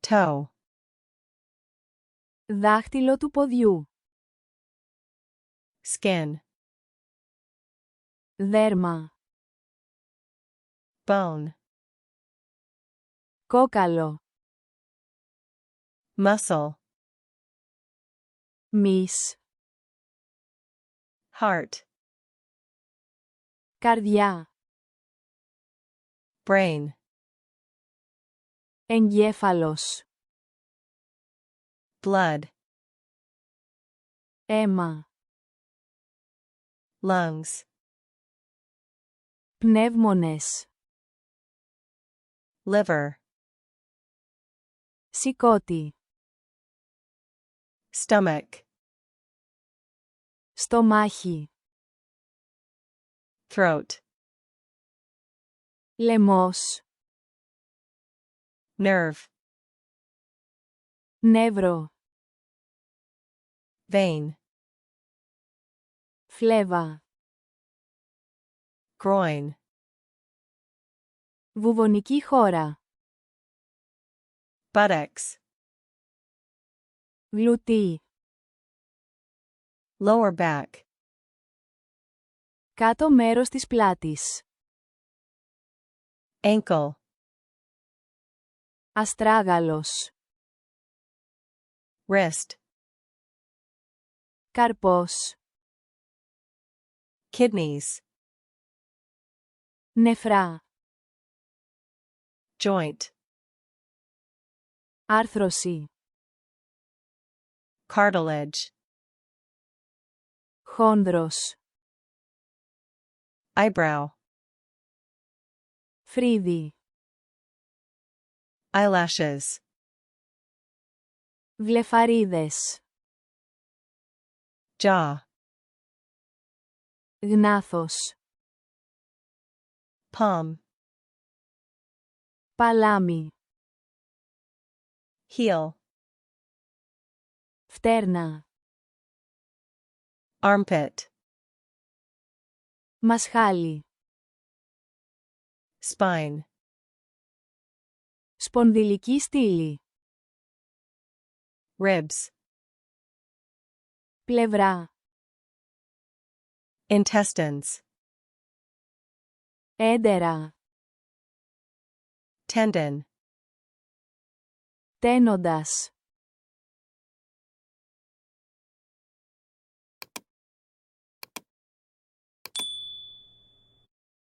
toe, Δάχτυλο του ποδιού. skin, Δέρμα. bone, Κόκαλο. muscle, Μυς. heart, Καρδιά. brain, Εγκέφαλος. blood, Αίμα. lungs, Πνεύμονες. liver, Σηκώτη. stomach, Στομάχι. throat, Λαιμός. nerve, Νεύρο. vein, Φλέβα. groin, Βουβονική χώρα. buttocks, Γλουτί. lower back, Κάτω μέρος της πλάτης. ankle, Αστράγαλος. wrist, Καρπός. kidneys, Νεφρά. joint, Άρθρωση. cartilage, Χόνδρος. eyebrow, Φρύδι. eyelashes, Βλεφαρίδες. jaw, Γνάθος. palm, Παλάμη. heel, Φτέρνα. armpit, Μασχάλι. spine, Σπονδυλική στήλη. ribs, Πλευρά. intestines, Έντερα. tendon, Τένοντας.